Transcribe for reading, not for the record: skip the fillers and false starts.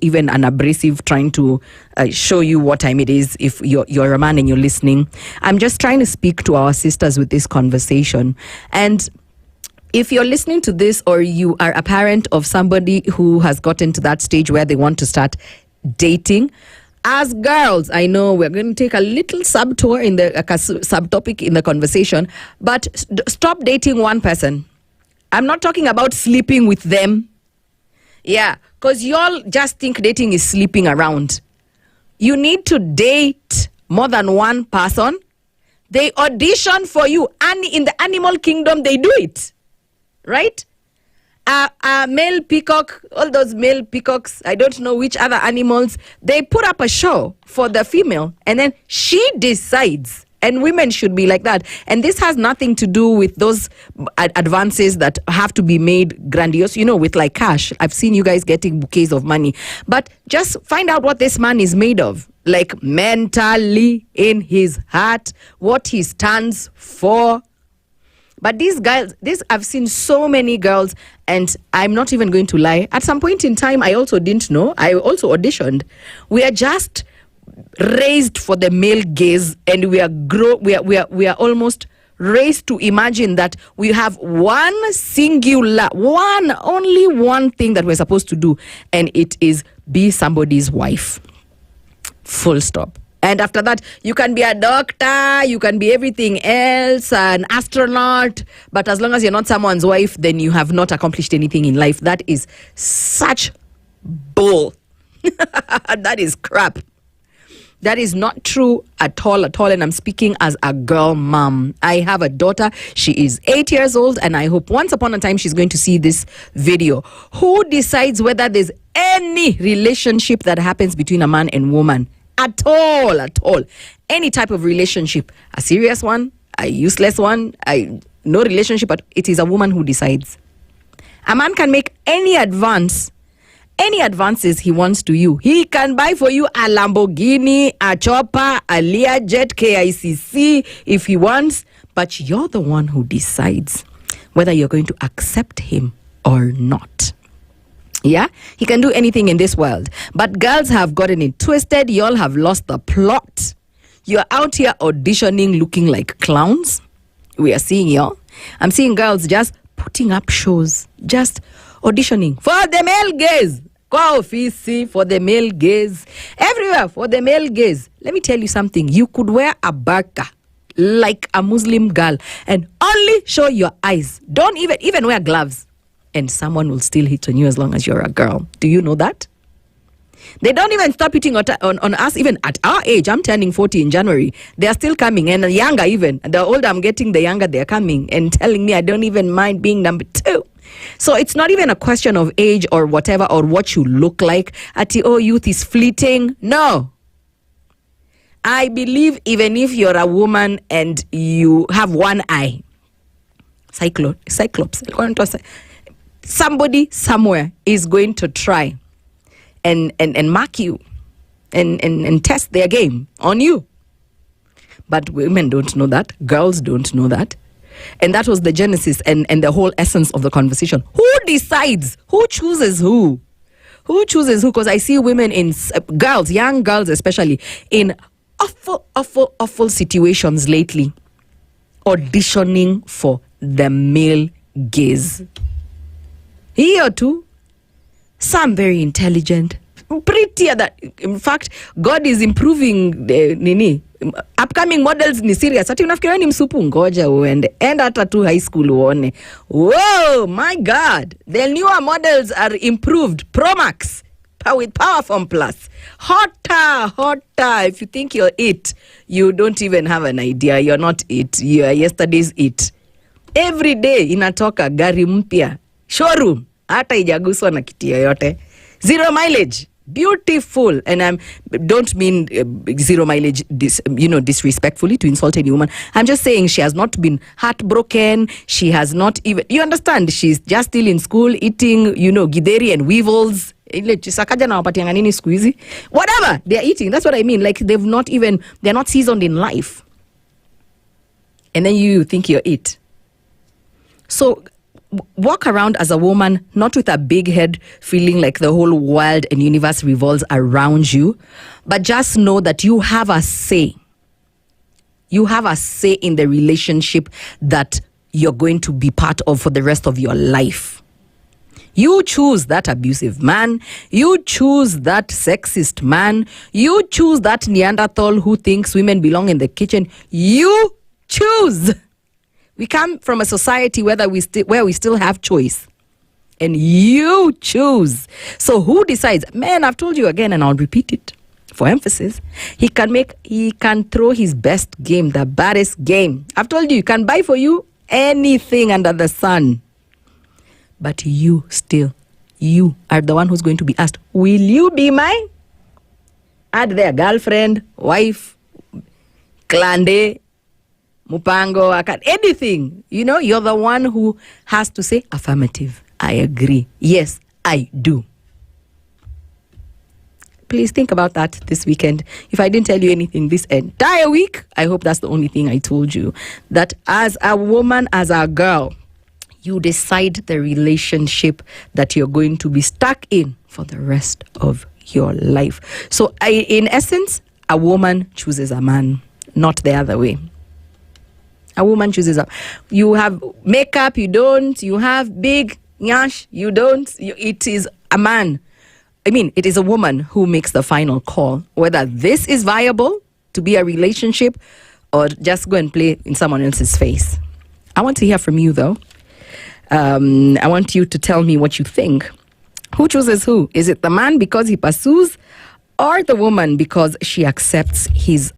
even an abrasive trying to show you what time it is if you're a man and you're listening. I'm just trying to speak to our sisters with this conversation. And if you're listening to this, or you are a parent of somebody who has gotten to that stage where they want to start dating, as girls, I know we're going to take a little subtour in the subtopic in the conversation, but stop dating one person. I'm not talking about sleeping with them. Yeah, because y'all just think dating is sleeping around. You need to date more than one person. They audition for you, and in the animal kingdom, they do it. Right? A male peacock, all those male peacocks, I don't know which other animals, they put up a show for the female, and then she decides. And women should be like that. And this has nothing to do with those advances that have to be made grandiose, with like cash. I've seen you guys getting bouquets of money. But just find out what this man is made of. Like mentally, in his heart, what he stands for. But these guys, I've seen so many girls, and I'm not even going to lie. At some point in time, I also didn't know. I also auditioned. We are just raised for the male gaze, and we are almost raised to imagine that we have only one thing that we're supposed to do, and it is be somebody's wife. Full stop. And after that, you can be a doctor, you can be everything else, an astronaut, but as long as you're not someone's wife, then you have not accomplished anything in life. That is such bull. That is crap. That is not true at all. And I'm speaking as a girl mom. I have a daughter. She is 8 years old, and I hope once upon a time she's going to see this video. Who decides whether there's any relationship that happens between a man and woman? At all. Any type of relationship. A serious one, a useless one, no relationship, but it is a woman who decides. A man can make any advances he wants to you. He can buy for you a Lamborghini, a chopper, a Learjet, KICC if he wants, but you're the one who decides whether you're going to accept him or not. Yeah, he can do anything in this world. But girls have gotten it twisted. Y'all have lost the plot. You're out here auditioning looking like clowns. We are seeing y'all. I'm seeing girls just putting up shows, just auditioning for the male gaze. Go office for the male gaze. Everywhere for the male gaze. Let me tell you something. You could wear a burqa like a Muslim girl and only show your eyes. Don't even wear gloves. And someone will still hit on you as long as you're a girl. Do you know that? They don't even stop hitting on us even at our age. I'm turning 40 in January. They are still coming, and younger even. The older I'm getting, the younger they're coming and telling me I don't even mind being number 2. So it's not even a question of age or whatever or what you look like. Youth is fleeting. No. I believe even if you're a woman and you have one eye, cyclops, somebody somewhere is going to try and mark you and test their game on you. But women don't know that. Girls don't know that. And that was the genesis and the whole essence of the conversation. Who decides? Who chooses who? Who chooses who? Because I see women girls, young girls especially, in awful situations lately, auditioning for the male gaze. Here too, some very intelligent, prettier that, in fact, God is improving the upcoming models ni serious. Ati unafikiria ni msupu, ngoja uende. Enda hata tu high school uone. Whoa, my God. The newer models are improved. Pro Max with Powerform Plus. Hotter. If you think you're it, you don't even have an idea. You're not it. You are yesterday's it. Every day inatoka gari mpya. Showroom. Hata ijaguswa na kiti yoyote. 0 mileage. Beautiful. And I don't mean 0 mileage disrespectfully to insult any woman. I'm just saying she has not been heartbroken. She has not even, you understand, she's just still in school eating, githeri and weevils. Whatever they're eating. That's what I mean. Like they're not seasoned in life. And then you think you're it. So walk around as a woman, not with a big head, feeling like the whole world and universe revolves around you, but just know that you have a say. You have a say in the relationship that you're going to be part of for the rest of your life. You choose that abusive man. You choose that sexist man. You choose that Neanderthal who thinks women belong in the kitchen. You choose. We come from a society where we still have choice. And you choose. So who decides? Man, I've told you again and I'll repeat it for emphasis. He can throw his best game, the baddest game. I've told you, he can buy for you anything under the sun. But you are the one who's going to be asked, will you be my? Add their girlfriend, wife, klande, mupango, anything. You're the one who has to say affirmative. I agree. Yes, I do. Please think about that this weekend. If I didn't tell you anything this entire week, I hope that's the only thing I told you. That as a woman, as a girl, you decide the relationship that you're going to be stuck in for the rest of your life. So in essence, a woman chooses a man, not the other way. A woman chooses you have makeup, you don't. You have big nyash, you don't. It is a man. It is a woman who makes the final call, whether this is viable to be a relationship or just go and play in someone else's face. I want to hear from you, though. I want you to tell me what you think. Who chooses who? Is it the man because he pursues, or the woman because she accepts his